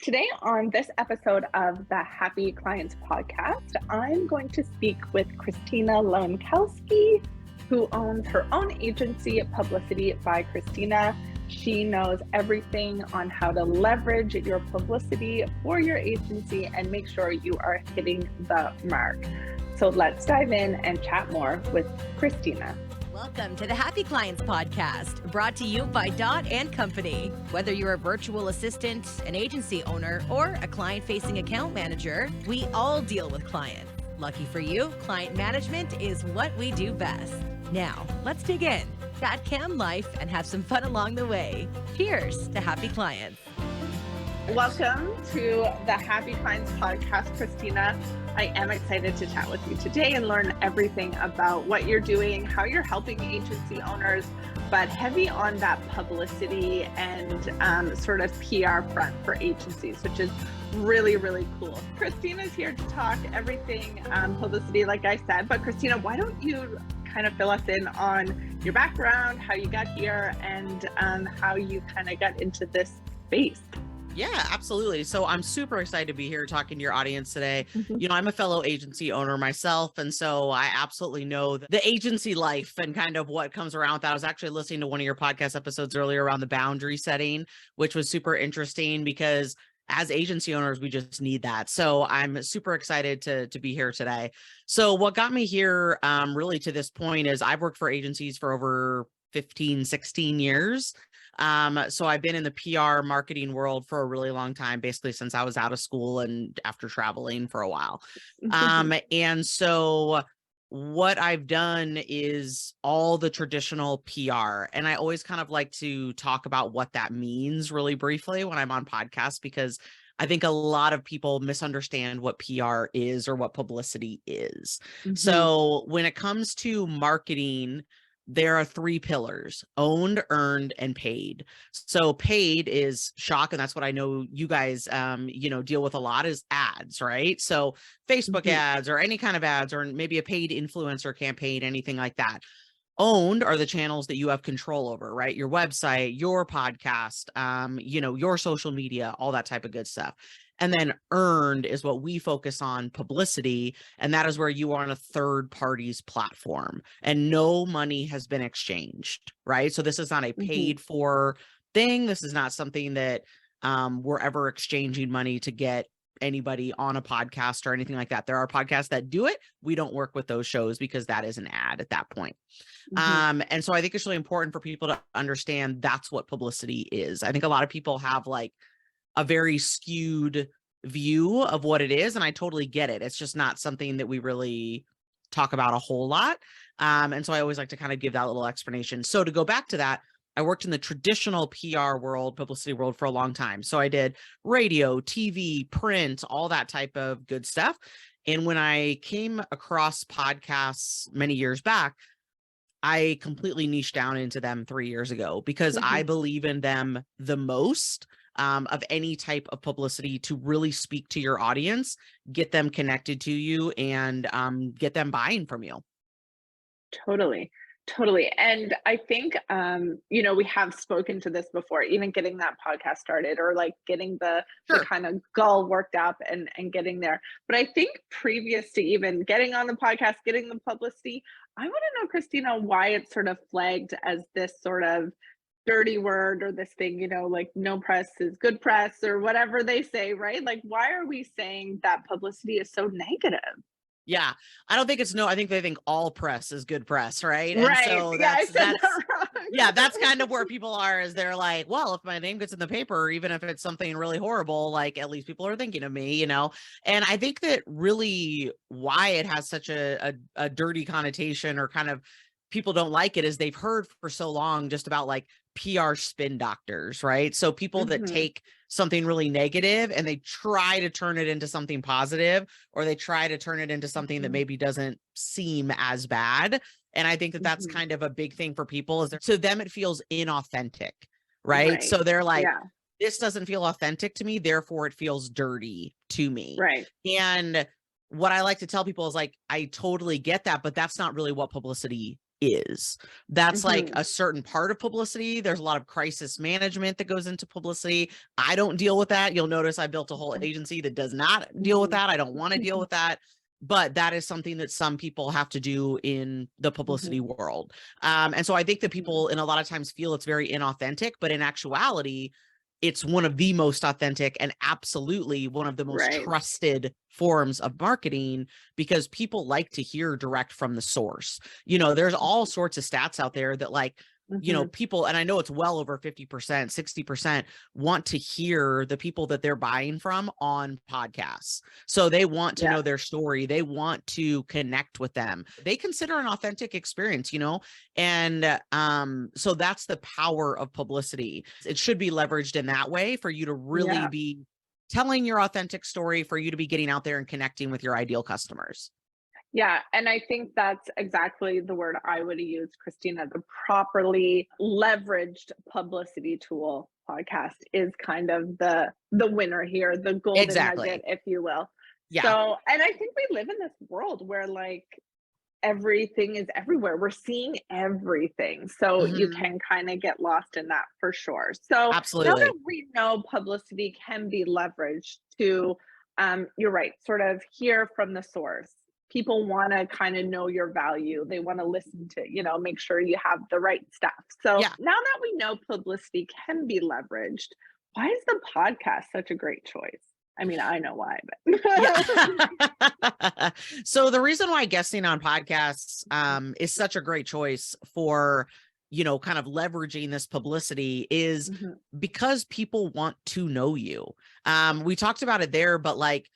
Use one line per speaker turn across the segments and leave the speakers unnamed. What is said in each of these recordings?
Today on this episode of the Happy Clients podcast, I'm going to speak with Christina Lenkowski, who owns her own agency, Publicity by Christina. She knows everything on how to leverage your publicity for your agency and make sure you are hitting the mark. So let's dive in and chat more with Christina.
Welcome to the Happy Clients podcast, brought to you by Dot & Company. Whether you're a virtual assistant, an agency owner, or a client-facing account manager, we all deal with clients. Lucky for you, client management is what we do best. Now, let's dig in, chat cam life, and have some fun along the way. Cheers to Happy Clients.
Welcome to the Happy Clients podcast, Christina. I am excited to chat with you today and learn everything about what you're doing, how you're helping agency owners, but heavy on that publicity and sort of PR front for agencies, which is really, really cool. Christina's here to talk everything publicity, like I said, but Christina, why don't you kind of fill us in on your background, how you got here, and how you kind of got into this space?
Yeah, absolutely. So I'm super excited to be here talking to your audience today. You know, I'm a fellow agency owner myself. And so I absolutely know the agency life and kind of what comes around with that. I was actually listening to one of your podcast episodes earlier around the boundary setting, which was super interesting because as agency owners, we just need that. So I'm super excited to be here today. So what got me here really to this point is I've worked for agencies for over 15, 16 years. So I've been in the PR marketing world for a really long time, basically since I was out of school and after traveling for a while. And so what I've done is all the traditional PR. And I always kind of like to talk about what that means really briefly when I'm on podcasts, because I think a lot of people misunderstand what PR is or what publicity is. So when it comes to marketing, there are three pillars: owned, earned, and paid. So paid is shock. And that's what I know you guys, deal with a lot is ads, right? So Facebook ads or any kind of ads, or maybe a paid influencer campaign, anything like that. Owned are the channels that you have control over, right? Your website, your podcast, your social media, all that type of good stuff. And then earned is what we focus on, publicity. And that is where you are on a third party's platform and no money has been exchanged, right? So this is not a paid for thing. This is not something that we're ever exchanging money to get anybody on a podcast or anything like that. There are podcasts that do it. We don't work with those shows because that is an ad at that point. And so I think it's really important for people to understand that's what publicity is. I think a lot of people have like a very skewed view of what it is. And I totally get it. It's just not something that we really talk about a whole lot. And so I always like to kind of give that little explanation. So to go back to that, I worked in the traditional PR world, publicity world for a long time. So I did radio, TV, print, all that type of good stuff. And when I came across podcasts many years back, I completely niched down into them 3 years ago because I believe in them the most of any type of publicity to really speak to your audience, get them connected to you, and get them buying from you.
Totally. And I think, we have spoken to this before, even getting that podcast started or like getting the kind of goal worked up and getting there. But I think previous to even getting on the podcast, getting the publicity, I want to know, Christina, why it's sort of flagged as this sort of dirty word or this thing, like no press is good press or whatever they say, right? Like, why are we saying that publicity is so negative?
Yeah, I don't think it's I think they think all press is good press, right?
Right.
And so that's kind of where people are, is they're like, well, if my name gets in the paper, even if it's something really horrible, like at least people are thinking of me, And I think that really why it has such a dirty connotation, or kind of people don't like it, is they've heard for so long just about like PR spin doctors, right? So people that take something really negative and they try to turn it into something positive, or they try to turn it into something that maybe doesn't seem as bad. And I think that that's kind of a big thing for people, is to them, it feels inauthentic, right? So they're like, this doesn't feel authentic to me, therefore it feels dirty to me.
Right.
And what I like to tell people is like, I totally get that, but that's not really what publicity is. That's like
Mhm.
a certain part of publicity. There's a lot of crisis management that goes into publicity. I don't deal with that. You'll notice I built a whole agency that does not deal with
Mhm.
that. I don't want to deal with that. But that is something that some people have to do in the publicity
Mhm.
world. And so I think that
Mhm.
people, and a lot of times, feel it's very inauthentic, but in actuality, it's one of the most authentic and absolutely one of the most
Right.
trusted forms of marketing, because people like to hear direct from the source. There's all sorts of stats out there that, like,
Mhm.
people, and I know it's well over 50%, 60% want to hear the people that they're buying from on podcasts. So they want to
Yeah.
know their story. They want to connect with them. They consider an authentic experience, and so that's the power of publicity. It should be leveraged in that way for you to really
Yeah.
be telling your authentic story, for you to be getting out there and connecting with your ideal customers.
Yeah, and I think that's exactly the word I would have used, Christina. The properly leveraged publicity tool podcast is kind of the winner here, the golden nugget,
Exactly.
if you will.
Yeah.
So, and I think we live in this world where like everything is everywhere. We're seeing everything. So you
Mhm.
can kind of get lost in that for sure. So now that
Absolutely.
we know publicity can be leveraged to, you're right, sort of hear from the source. People want to kind of know your value. They want to listen to, make sure you have the right stuff. So
Yeah.
now that we know publicity can be leveraged, why is the podcast such a great choice? I mean, I know why,
Yeah.
but
So the reason why guesting on podcasts is such a great choice for, kind of leveraging this publicity is
Mhm,
because people want to know you. We talked about it there, but like,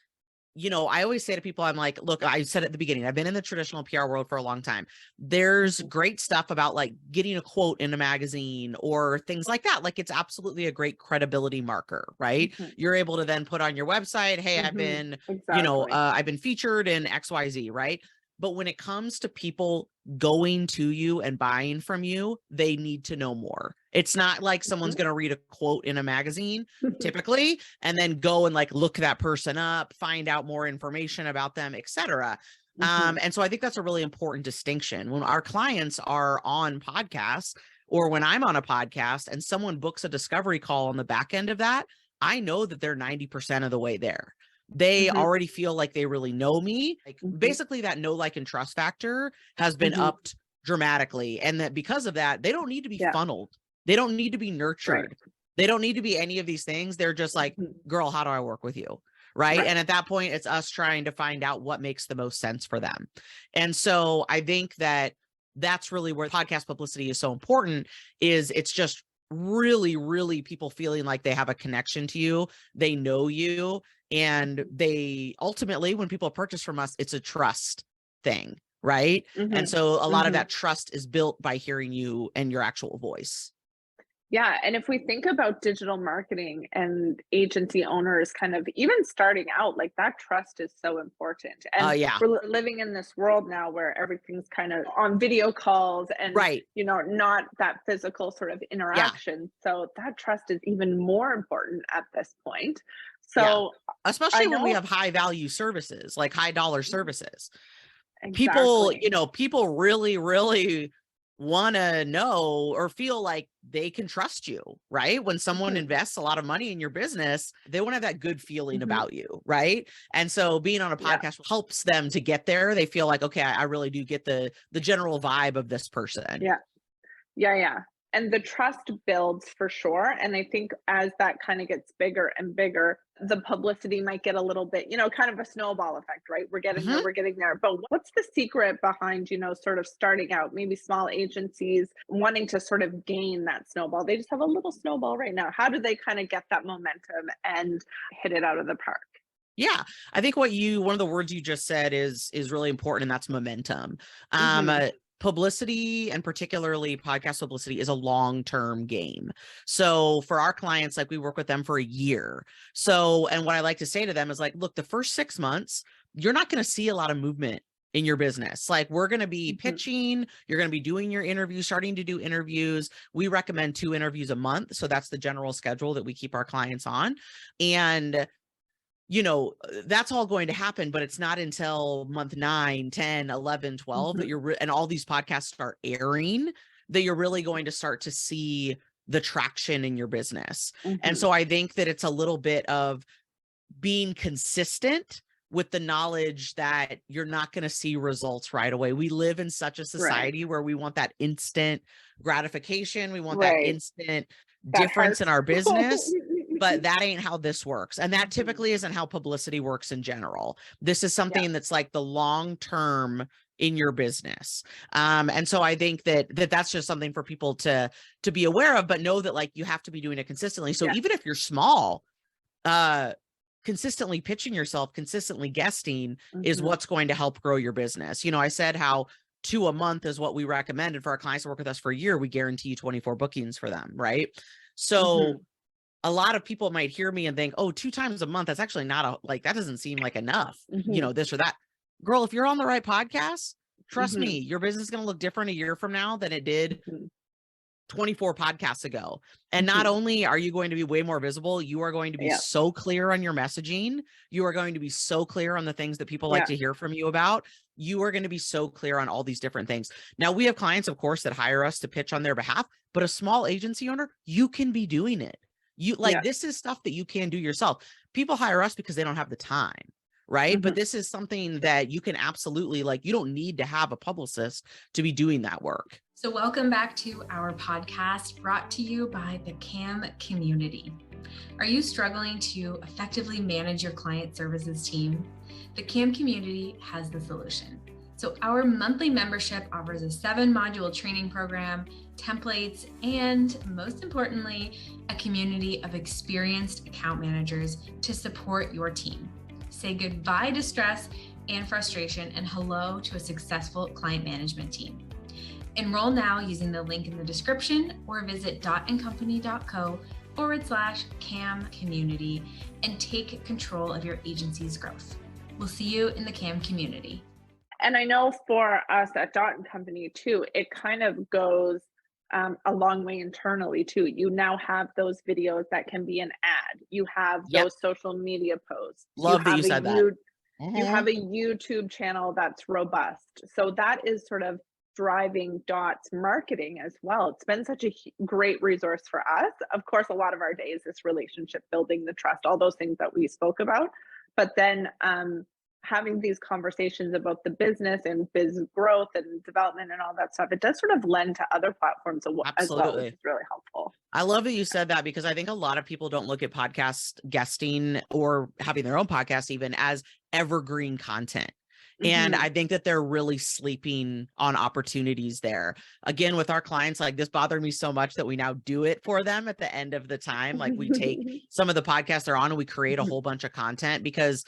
I always say to people, I'm like, look, I said at the beginning, I've been in the traditional PR world for a long time. There's
mhm,
great stuff about like getting a quote in a magazine or things like that. Like, it's absolutely a great credibility marker, right?
mhm,
You're able to then put on your website, hey,
mhm. Exactly.
I've been featured in XYZ, right? But when it comes to people going to you and buying from you, they need to know more. It's not like someone's
Mhm.
going to read a quote in a magazine typically, and then go and like look that person up, find out more information about them, etc.
Mhm.
And so I think that's a really important distinction when our clients are on podcasts, or when I'm on a podcast and someone books a discovery call on the back end of that. I know that they're 90% of the way there. They
Mhm.
already feel like they really know me. Like,
Mhm.
basically that know, like, and trust factor has been
Mhm.
upped dramatically. And that because of that, they don't need to be
Yeah.
funneled. They don't need to be
Right.
nurtured. They don't need to be any of these things. They're just like,
Mhm.
girl, how do I work with you? Right.
Right.
And at that point, it's us trying to find out what makes the most sense for them. And so I think that that's really where podcast publicity is so important, is it's just really, really people feeling like they have a connection to you. They know you. And they ultimately, when people purchase from us, it's a trust thing. Right. And
Mhm.
so a lot of
Mhm.
that trust is built by hearing you and your actual voice.
Yeah, and if we think about digital marketing and agency owners kind of even starting out, like that trust is so important. And
Yeah.
we're living in this world now where everything's kind of on video calls and,
Right.
not that physical sort of
Yeah.
interaction. So that trust is even more important at this point.
Yeah.
So I
Especially when we
know
have high value services, like high dollar services. People,
exactly.
people really, really want to know or feel like they can trust you, right? When someone
Mhm,
invests a lot of money in your business, they want to have that good feeling
mhm.
about you, right? And so being on a
Yeah.
podcast helps them to get there. They feel like, okay, I really do get the general vibe of this person.
Yeah. Yeah, yeah. And the trust builds for sure. And I think as that kind of gets bigger and bigger, the publicity might get a little bit, kind of a snowball effect, right? We're getting there,
Mhm.
we're getting there. But what's the secret behind, sort of starting out, maybe small agencies wanting to sort of gain that snowball? They just have a little snowball right now. How do they kind of get that momentum and hit it out of the park?
Yeah, I think one of the words you just said is really important, and that's momentum.
Hmm.
Publicity, and particularly podcast publicity, is a long-term game. So for our clients, like, we work with them for a year. So, and what I like to say to them is like, look, the first 6 months, you're not going to see a lot of movement in your business. Like, we're going to be
Hmm.
pitching, you're going to be doing your interviews, starting to do interviews. We recommend 2 interviews a month. So that's the general schedule that we keep our clients on. And that's all going to happen, but it's not until month 9, 10, 11, 12 that and all these podcasts start airing that you're really going to start to see the traction in your business. And so I think that it's a little bit of being consistent with the knowledge that you're not going to see results right away. We live in such a society where we want that instant gratification. We want that instant difference in our business. But that ain't how this works. And that typically isn't how publicity works in general. This is something that's like the long term in your business. And so I think that's just something for people to be aware of, but know that like you have to be doing it consistently. So even if you're small, consistently pitching yourself, consistently guesting is what's going to help grow your business. I said how 2 a month is what we recommended for our clients to work with us for a year. We guarantee you 24 bookings for them. Right. So a lot of people might hear me and think, oh, 2 times a month, that's actually not that doesn't seem like enough, this or that. Girl, if you're on the right podcast, trust me, your business is going to look different a year from now than it did 24 podcasts ago. And not only are you going to be way more visible, you are going to be so clear on your messaging. You are going to be so clear on the things that people like to hear from you about. You are going to be so clear on all these different things. Now, we have clients, of course, that hire us to pitch on their behalf, but a small agency owner, you can be doing it. This is stuff that you can do yourself. People hire us because they don't have the time, right? But this is something that you can absolutely, you don't need to have a publicist to be doing that work.
So welcome back to our podcast brought to you by the CAM community. Are you struggling to effectively manage your client services team? The CAM community has the solution. So our monthly membership offers a 7-module training program, templates, and most importantly, a community of experienced account managers to support your team. Say goodbye to stress and frustration and hello to a successful client management team. Enroll now using the link in the description or visit dotandcompany.co/CAM community and take control of your agency's growth. We'll see you in the CAM community.
And I know for us at Dot & Company too, it kind of goes a long way internally too. You now have those videos that can be an ad. You have those social media posts.
Love that you said that.
You have a YouTube channel that's robust. So that is sort of driving Dot's marketing as well. It's been such a great resource for us. Of course, a lot of our day is this relationship building, the trust, all those things that we spoke about. But then having these conversations about the business and biz growth and development and all that stuff, it does sort of lend to other platforms as well, which is really helpful.
I love that you said that because I think a lot of people don't look at podcast guesting or having their own podcast even as evergreen content. And I think that they're really sleeping on opportunities there. Again, with our clients, this bothered me so much that we now do it for them at the end of the time. We take some of the podcasts they're on and we create a whole bunch of content because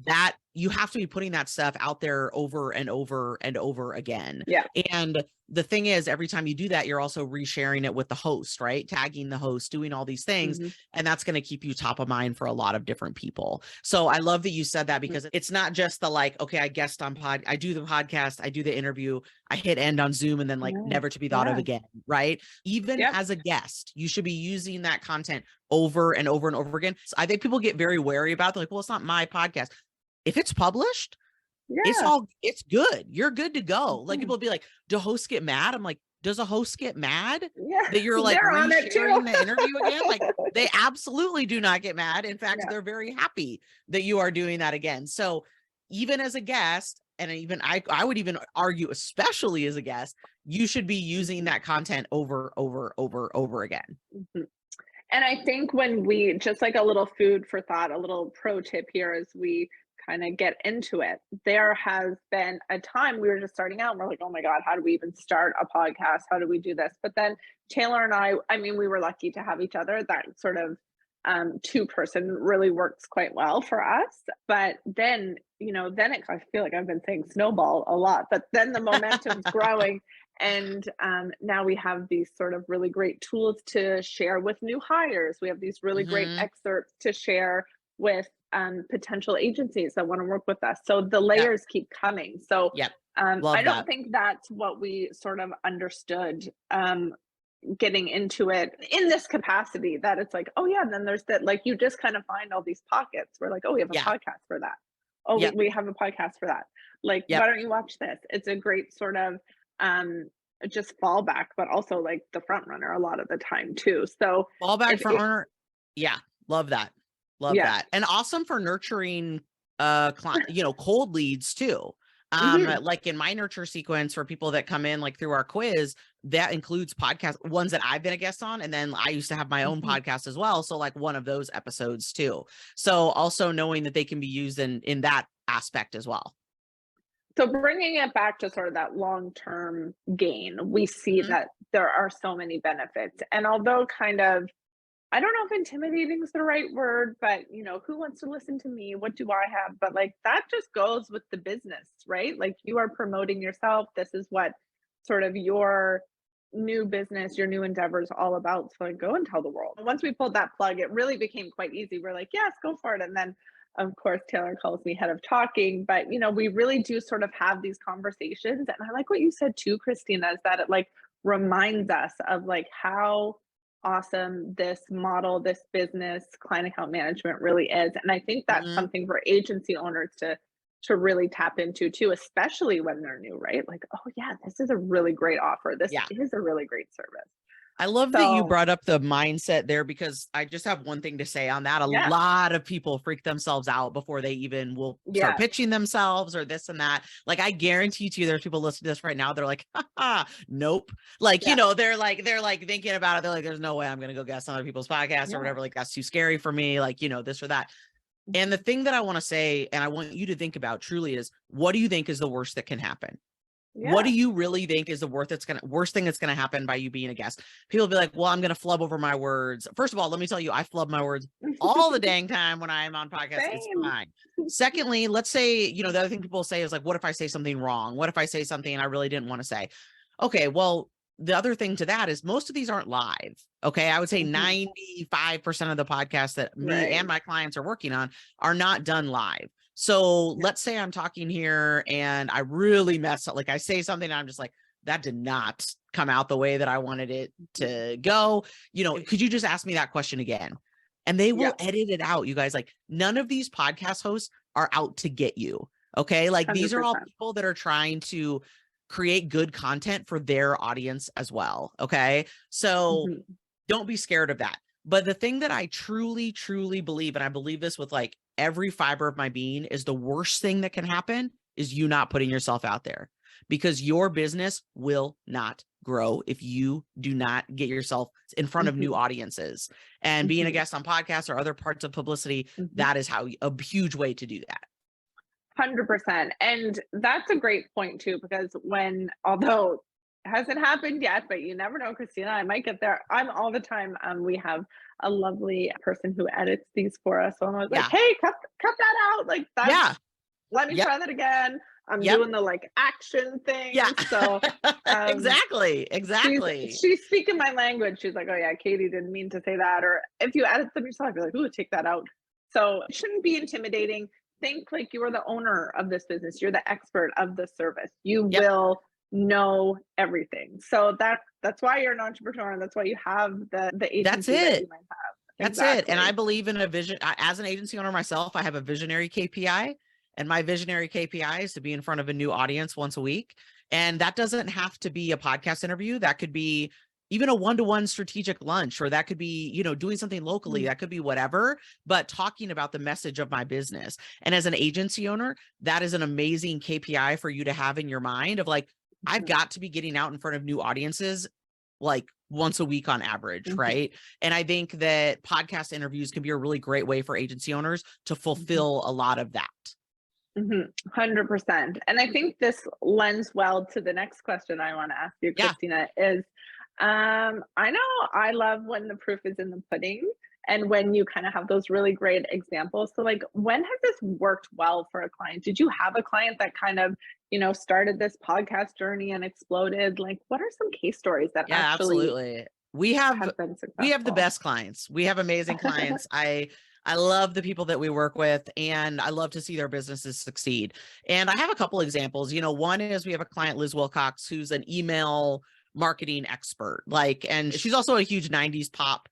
that you have to be putting that stuff out there over and over and over again.
Yeah.
And the thing is, every time you do that, you're also resharing it with the host, right? Tagging the host, doing all these things. And that's going to keep you top of mind for a lot of different people. So I love that you said that because it's not just the okay, I guest on I do the podcast, I do the interview, I hit end on Zoom and then never to be thought of again, right? Even as a guest, you should be using that content over and over and over again. So I think people get very wary about it. They're like, well, it's not my podcast. If it's published, it's good. You're good to go. People be like, do hosts get mad? I'm like, does a host get mad that you're resharing the interview again? They absolutely do not get mad. In fact, they're very happy that you are doing that again. So even as a guest, and even I would even argue, especially as a guest, you should be using that content over again.
And I think when we, just like a little food for thought, a little pro tip here as we kind of get into it, there has been a time we were just starting out and we're like, oh my God, how do we even start a podcast? How do we do this? But then Taylor and I mean, we were lucky to have each other. That sort of 2-person really works quite well for us. But then, then I feel like I've been saying snowball a lot, but then the momentum's growing. And now we have these sort of really great tools to share with new hires. We have these really great excerpts to share with potential agencies that want to work with us. So the layers keep coming. So I don't think that's what we sort of understood getting into it in this capacity that it's like, oh yeah, and then there's that, like, you just kind of find all these pockets where like, oh, we have a
Yeah.
podcast for that. Oh,
Yep.
we have a podcast for that. Like,
Yep.
why don't you watch this? It's a great sort of just fallback, but also like the front runner a lot of the time too. So
Fallback
if
for
it,
owner. Yeah. Love that. Love
yeah.
that. And awesome for nurturing client, cold leads too.
Mhm.
Like in my nurture sequence for people that come in like through our quiz, that includes podcast ones that I've been a guest on. And then I used to have my own
Mhm.
podcast as well. So like one of those episodes too. So also knowing that they can be used in that aspect as well.
So bringing it back to sort of that long-term gain, we see
Mhm.
that there are so many benefits. And although kind of, I don't know if intimidating is the right word, but who wants to listen to me? What do I have? But like that just goes with the business, right? Like you are promoting yourself. This is what sort of your new business, your new endeavor is all about. So like go and tell the world. Once we pulled that plug, it really became quite easy. We're like, yes, go for it. And then of course Taylor calls me head of talking, but we really do sort of have these conversations. And I like what you said too, Christina, is that it like reminds us of like how awesome this model, this business, client account management really is. And I think that's
Mhm.
something for agency owners to really tap into too, especially when they're new, right? Like, oh yeah, this is a really great offer. This
Yeah.
is a really great service.
I love that you
So
brought up the mindset there because I just have one thing to say on that. A
yeah,
lot of people freak themselves out before they even will start
yeah,
pitching themselves or this and that. Like I guarantee to you, there's people listening to this right now. They're like, nope. Like,
yeah,
they're like thinking about it. They're like, there's no way I'm going to go guest on other people's podcasts or
yeah.
whatever. Like that's too scary for me. Like, this or that. And the thing that I want to say, and I want you to think about truly is, what do you think is the worst that can happen? What do
Yeah.
you really think is the worst thing that's going to happen by you being a guest? People be like, well, I'm going to flub over my words. First of all, let me tell you, I flub my words all the dang time when I am on podcasts. It's
Same.
fine. Secondly, let's say, the other thing people say is like, what if I say something wrong? What if I say something I really didn't want to say? Okay, well, the other thing to that is most of these aren't live. Okay. I would say
Mhm.
95% of the podcasts that me
Right.
and my clients are working on are not done live. So
Yeah.
let's say I'm talking here and I really mess up. Like I say something and I'm just like, that did not come out the way that I wanted it to go. Could you just ask me that question again? And they
Yeah.
will edit it out. You guys, like none of these podcast hosts are out to get you. Okay. Like these are all
100%.
people that are trying to create good content for their audience as well. Okay. So
Mhm.
don't be scared of that. But the thing that I truly, truly believe, and I believe this with like every fiber of my being, is the worst thing that can happen is you not putting yourself out there, because your business will not grow if you do not get yourself in front of new
Mhm.
audiences. And being a
Mhm.
guest on podcasts or other parts of publicity,
Mhm.
that is a huge way to do that.
100%. And that's a great point too, because although it hasn't happened yet, but you never know, Christina, I might get there. I'm all the time. We have a lovely person who edits these for us. So I'm always like,
Yeah.
hey, cut that out. Like that's,
Yeah.
let me
Yep.
try that again. I'm
Yep.
doing the like action thing.
Yeah.
So
Exactly. Exactly.
she's speaking my language. She's like, oh yeah, Katie didn't mean to say that. Or if you edit them yourself, you're like, ooh, take that out. So it shouldn't be intimidating. Think like you are the owner of this business. You're the expert of the service. You
Yep.
will know everything. So that's why you're an entrepreneur, and that's why you have the
That's
agency that
it.
you might have.
That's it. And I
Exactly.
believe in a vision. As an agency owner myself, I have a visionary KPI, and my visionary KPI is to be in front of a new audience once a week. And that doesn't have to be a podcast interview. That could be even a one-to-one strategic lunch, or that could be, doing something locally. That could be whatever, but talking about the message of my business. And as an agency owner, that is an amazing KPI for you to have in your mind of like, I've got to be getting out in front of new audiences like once a week on average,
Mhm.
right? And I think that podcast interviews can be a really great way for agency owners to fulfill a lot of that.
100%. And I think this lends well to the next question I want to ask you,
Yeah.
Christina, is I know I love when the proof is in the pudding and when you kind of have those really great examples. So like when has this worked well for a client? Did you have a client that kind of, started this podcast journey and exploded? Like what are some case stories that
Yeah,
actually
absolutely. We have
have been
the
successful?
best clients. We have amazing clients. I love the people that we work with, and I love to see their businesses succeed. And I have a couple examples. One is we have a client, Liz Wilcox, who's an email marketing expert. Like, and she's also a huge 90s pop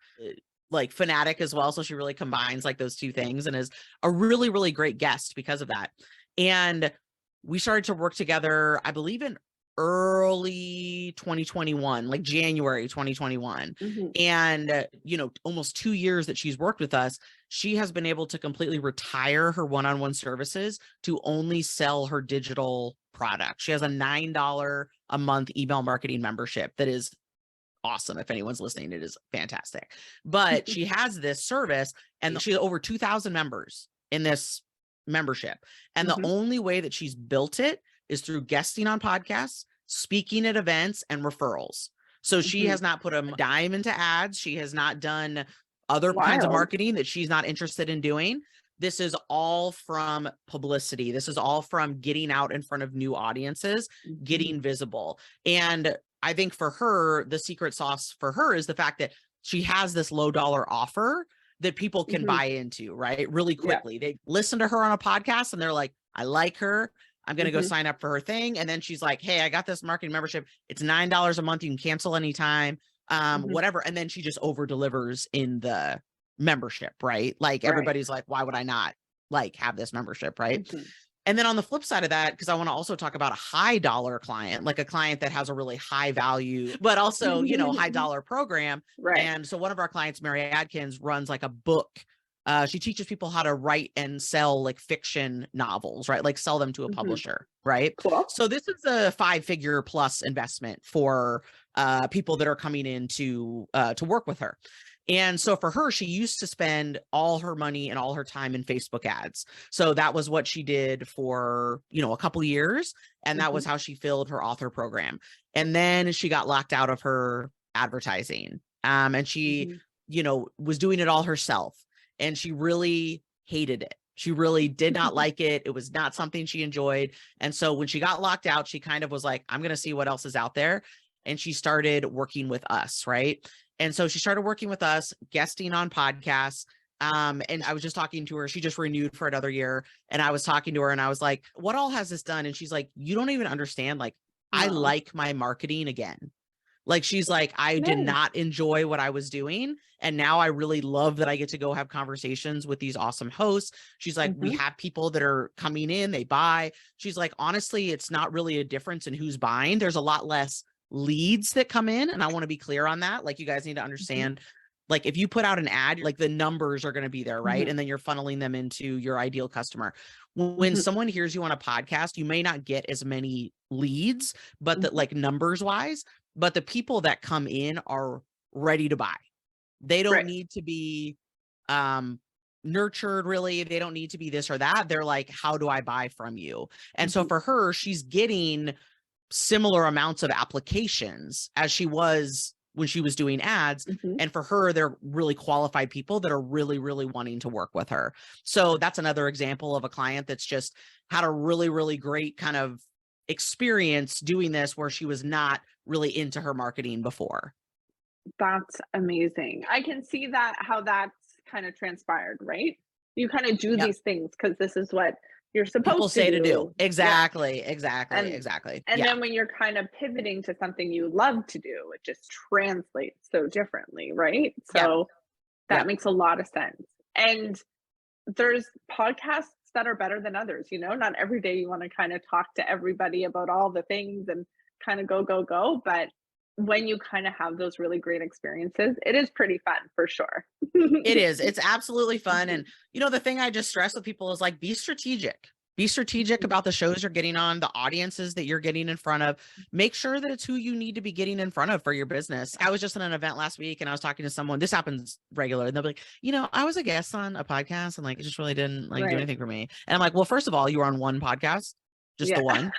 like fanatic as well. So she really combines like those two things and is a really, really great guest because of that. And we started to work together, I believe in early 2021, like January 2021. And, almost 2 years that she's worked with us, she has been able to completely retire her one-on-one services to only sell her digital product. She has a $9 a month email marketing membership that is awesome. If anyone's listening, it is fantastic. But she has this service and she has over 2,000 members in this membership. And the only way that she's built it is through guesting on podcasts, speaking at events, and referrals. So she has not put a dime into ads. She has not done other kinds of marketing that she's not interested in doing. This is all from publicity. This is all from getting out in front of new audiences, getting visible. And I think for her, the secret sauce for her is the fact that she has this low dollar offer that people can buy into, right? Really quickly. They listen to her on a podcast and they're like, I like her. I'm going to go sign up for her thing. And then she's like, hey, I got this marketing membership. It's $9 a month. You can cancel anytime, whatever. And then she just over delivers in the membership, right? Like everybody's like, why would I not like have this membership, right? And then on the flip side of that, because I want to also talk about a high dollar client, like a client that has a really high value, but also, high dollar program.
Right.
And so one of our clients, Mary Adkins, runs like a book. She teaches people how to write and sell like fiction novels, right? Like sell them to a publisher, right?
Cool.
So this is a 5-figure plus investment for people that are coming in to work with her. And so for her, she used to spend all her money and all her time in Facebook ads. So that was what she did for, a couple years. And that was how she filled her author program. And then she got locked out of her advertising. And she, was doing it all herself. And she really hated it. She really did not like it. It was not something she enjoyed. And so when she got locked out, she kind of was like, I'm going to see what else is out there. And she started working with us, right? And so she started working with us, guesting on podcasts. And I was just talking to her. She just renewed for another year. And I was talking to her and I was like, what all has this done? And she's like, you don't even understand. Like, I like my marketing again. Like, she's like, I did not enjoy what I was doing. And now I really love that I get to go have conversations with these awesome hosts. She's like, we have people that are coming in, they buy. She's like, honestly, it's not really a difference in who's buying. There's a lot less leads that come in. And I want to be clear on that. Like, you guys need to understand, like, if you put out an ad, like the numbers are going to be there, right? And then you're funneling them into your ideal customer. When someone hears you on a podcast, you may not get as many leads, but that like numbers wise, but the people that come in are ready to buy. They don't need to be nurtured, really. They don't need to be this or that. They're like, how do I buy from you? And so for her, she's getting similar amounts of applications as she was when she was doing ads. And for her, they're really qualified people that are really, really wanting to work with her. So that's another example of a client that's just had a really, really great kind of experience doing this where she was not really into her marketing before.
That's amazing. I can see that, how that's kind of transpired, right? You kind of do these things because this is what you're supposed
People say to do. Exactly.
And then when you're kind of pivoting to something you love to do, it just translates so differently, right? So that makes a lot of sense. And there's podcasts that are better than others, not every day you want to kind of talk to everybody about all the things and kind of go, but when you kind of have those really great experiences, it is pretty fun for sure.
It is. It's absolutely fun. And, the thing I just stress with people is like, be strategic. Be strategic about the shows you're getting on, the audiences that you're getting in front of. Make sure that it's who you need to be getting in front of for your business. I was just in an event last week and I was talking to someone. This happens regularly. And they'll be like, I was a guest on a podcast and like, it just really didn't do anything for me. And I'm like, well, first of all, you were on one podcast. Just the one.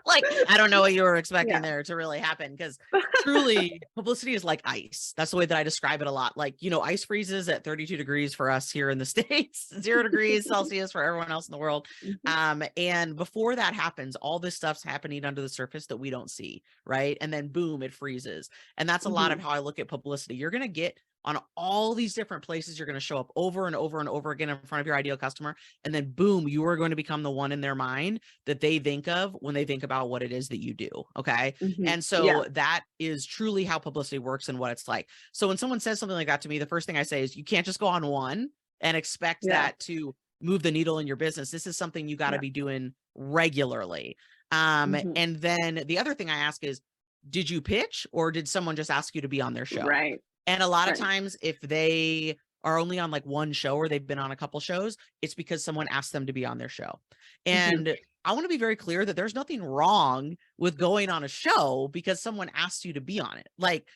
Like, I don't know what you were expecting there to really happen, because truly publicity is like ice. That's the way that I describe it a lot. Like, ice freezes at 32 degrees for us here in the States, 0 degrees Celsius for everyone else in the world. And before that happens, all this stuff's happening under the surface that we don't see. Right. And then boom, it freezes. And that's a lot of how I look at publicity. You're going to get on all these different places. You're going to show up over and over and over again in front of your ideal customer. And then boom, you are going to become the one in their mind that they think of when they think about what it is that you do. Okay. And so that is truly how publicity works and what it's like. So when someone says something like that to me, the first thing I say is you can't just go on one and expect that to move the needle in your business. This is something you got to be doing regularly. And then the other thing I ask is, did you pitch or did someone just ask you to be on their show?
Right.
And a lot of times if they are only on like one show or they've been on a couple shows, it's because someone asked them to be on their show. And I want to be very clear that there's nothing wrong with going on a show because someone asked you to be on it. Like,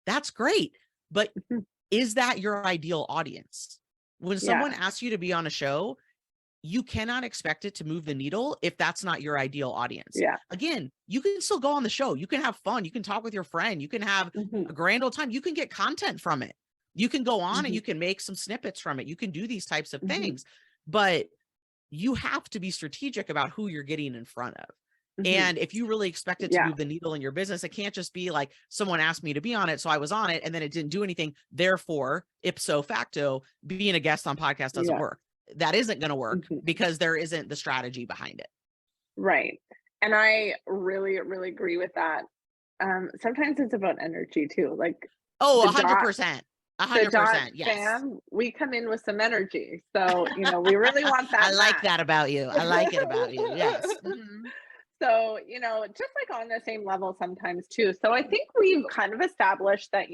that's great. But is that your ideal audience? When someone asks you to be on a show, you cannot expect it to move the needle if that's not your ideal audience. Again, you can still go on the show. You can have fun. You can talk with your friend. You can have a grand old time. You can get content from it. You can go on and you can make some snippets from it. You can do these types of things, but you have to be strategic about who you're getting in front of. And if you really expect it to move the needle in your business, it can't just be like someone asked me to be on it, so I was on it and then it didn't do anything. Therefore, ipso facto, being a guest on podcast doesn't work. That isn't going to work because there isn't the strategy behind it.
Right. And I really, really agree with that. Sometimes it's about energy too. Like,
100%. 100%. Yes.
Fam, we come in with some energy. So, we really want that.
I like that about you. I like it about you. Yes.
So, just like on the same level sometimes too. So I think we've kind of established that,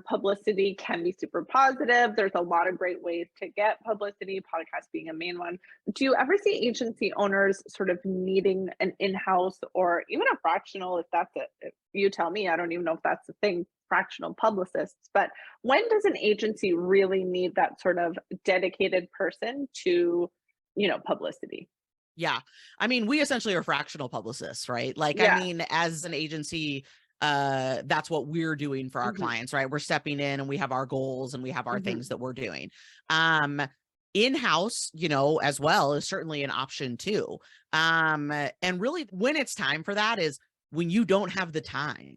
publicity can be super positive. There's a lot of great ways to get publicity, podcast being a main one. Do you ever see agency owners sort of needing an in-house or even a fractional, if that's it? You tell me, I don't even know if that's the thing, fractional publicists, but when does an agency really need that sort of dedicated person to, publicity?
Yeah. I mean, we essentially are fractional publicists, right? Like, I mean, as an agency, that's what we're doing for our clients, right? We're stepping in and we have our goals and we have our things that we're doing. In-house, as well is certainly an option too. And really when it's time for that is when you don't have the time.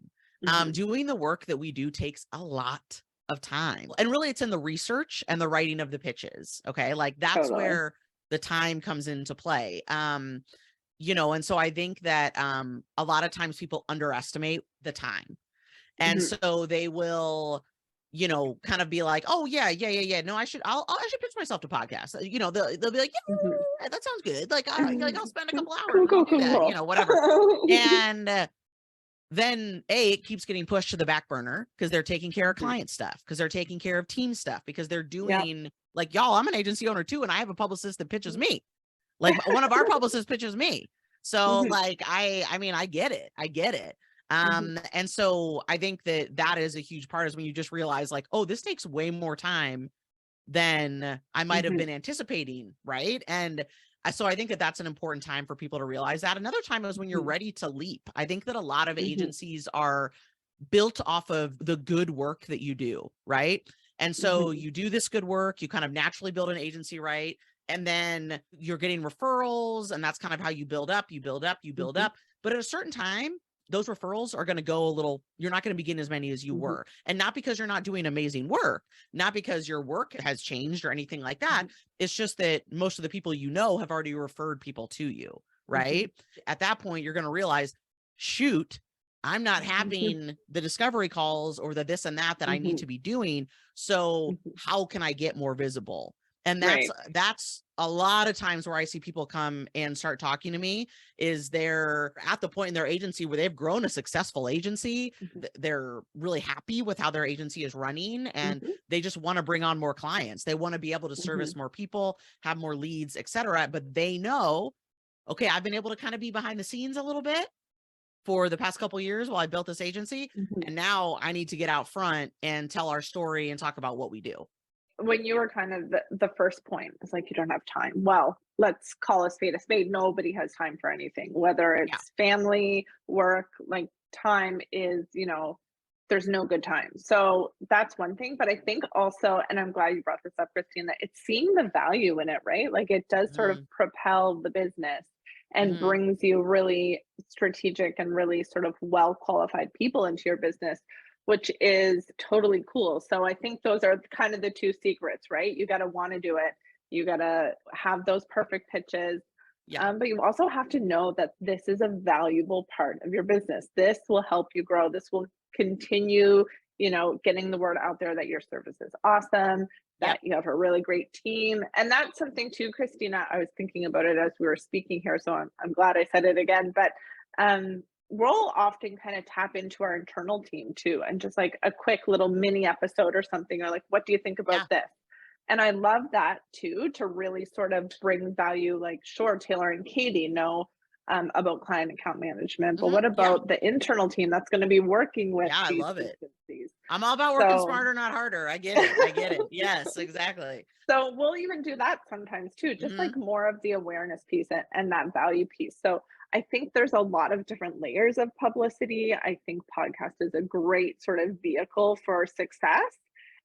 Doing the work that we do takes a lot of time. And really it's in the research and the writing of the pitches. Okay. Like that's where the time comes into play. And so I think that a lot of times people underestimate the time. And so they will, kind of be like, oh yeah. No, I should pitch myself to podcasts. They'll be like, yeah, that sounds good. Like, I'll spend a couple hours, I'll do that, whatever. And then it keeps getting pushed to the back burner because they're taking care of client stuff, because they're taking care of team stuff, because they're doing like, y'all, I'm an agency owner too. And I have a publicist that pitches me. Like one of our publicists pitches me. So like, I mean, I get it. And so I think that is a huge part is when you just realize like, oh, this takes way more time than I might've been anticipating. Right. And so I think that that's an important time for people to realize that. Another time is when you're ready to leap. I think that a lot of agencies are built off of the good work that you do. Right. And so you do this good work, you kind of naturally build an agency, right? And then you're getting referrals and that's kind of how you build up. But at a certain time, those referrals are going to go a little, you're not going to be getting as many as you were. And not because you're not doing amazing work, not because your work has changed or anything like that. It's just that most of the people have already referred people to you, right? At that point, you're going to realize, shoot, I'm not having the discovery calls or the this and that I need to be doing. So how can I get more visible? And that's a lot of times where I see people come and start talking to me is they're at the point in their agency where they've grown a successful agency. They're really happy with how their agency is running and they just want to bring on more clients. They want to be able to service more people, have more leads, etc. But they know, okay, I've been able to kind of be behind the scenes a little bit for the past couple of years while I built this agency. And now I need to get out front and tell our story and talk about what we do.
When you were kind of the first point, it's like, you don't have time. Well, let's call a spade a spade. Nobody has time for anything, whether it's family, work, like time is, there's no good time. So that's one thing. But I think also, and I'm glad you brought this up, Christina, it's seeing the value in it, right? Like it does sort of propel the business and brings you really strategic and really sort of well-qualified people into your business. which is totally cool. So I think those are kind of the two secrets, right? You got to want to do it. You got to have those perfect pitches.
Yeah.
But you also have to know that this is a valuable part of your business. This will help you grow. This will continue, getting the word out there that your service is awesome, that you have a really great team. And that's something too, Christina, I was thinking about it as we were speaking here. So I'm glad I said it again, but we'll often kind of tap into our internal team too. And just like a quick little mini episode or something, or like, what do you think about this? And I love that too, to really sort of bring value, like, sure, Taylor and Katie know about client account management, but what about the internal team that's going to be working with
I
these
love it.
agencies?
I'm all about working smarter, not harder. I get it. Yes, exactly.
So we'll even do that sometimes too, just like more of the awareness piece and that value piece. So I think there's a lot of different layers of publicity. I think podcast is a great sort of vehicle for success.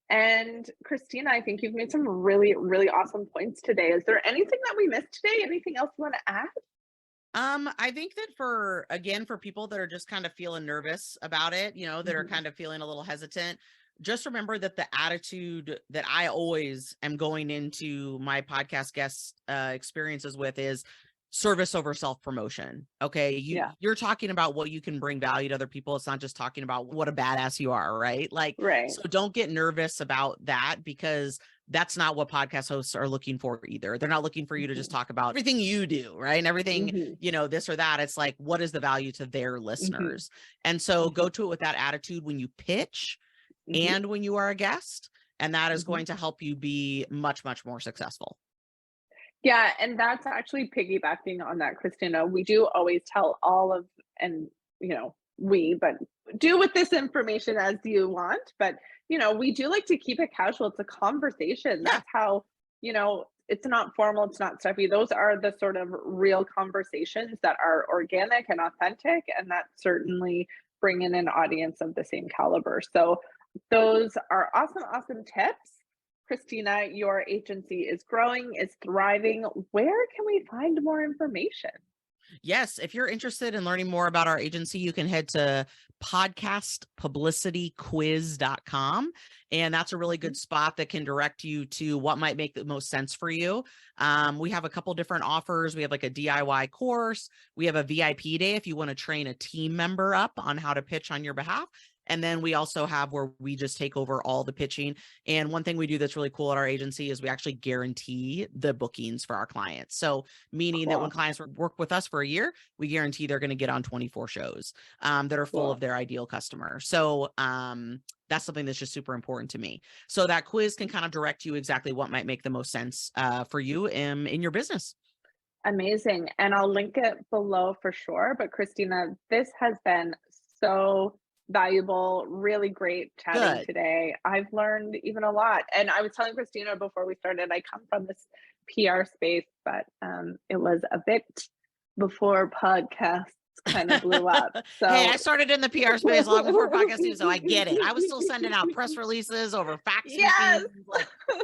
And Christina, I think you've made some really, really awesome points today. Is there anything that we missed today? Anything else you want to add?
I think that for people that are just kind of feeling nervous about it, that are kind of feeling a little hesitant, just remember that the attitude that I always am going into my podcast guest experiences with is service over self-promotion. Okay. You're talking about what you can bring value to other people. It's not just talking about what a badass you are, right? So don't get nervous about that, because that's not what podcast hosts are looking for either. They're not looking for you to just talk about everything you do, right? And everything, this or that. It's like, what is the value to their listeners? And so go to it with that attitude when you pitch and when you are a guest, and that is going to help you be much, much more successful.
Yeah, and that's actually piggybacking on that, Christina. We do always tell all of, and but do with this information as you want. But we do like to keep it casual. It's a conversation. That's how, it's not formal, it's not stuffy. Those are the sort of real conversations that are organic and authentic, and that certainly bring in an audience of the same caliber. So those are awesome tips. Christina, your agency is growing, is thriving. Where can we find more information?
Yes, if you're interested in learning more about our agency, you can head to podcastpublicityquiz.com. And that's a really good spot that can direct you to what might make the most sense for you. We have a couple different offers. We have like a DIY course. We have a VIP day if you want to train a team member up on how to pitch on your behalf. And then we also have where we just take over all the pitching. And one thing we do that's really cool at our agency is we actually guarantee the bookings for our clients. So meaning that when clients work with us for a year, we guarantee they're going to get on 24 shows that are full of their ideal customer. So that's something that's just super important to me. So that quiz can kind of direct you exactly what might make the most sense for you in your business.
Amazing. And I'll link it below for sure. But Christina, this has been so valuable, really great chatting today. I've learned even a lot. And I was telling Christina before we started, I come from this PR space, but it was a bit before podcasts kind of blew up. So
hey, I started in the PR space long before podcasting, so I get it. I was still sending out press releases over fax machines.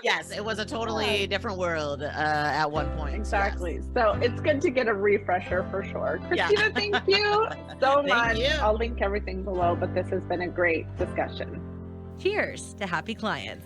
Yes, it was a totally different world at one point.
Exactly. Yes. So it's good to get a refresher for sure. Christina, thank you so much. I'll link everything below, but this has been a great discussion.
Cheers to happy clients.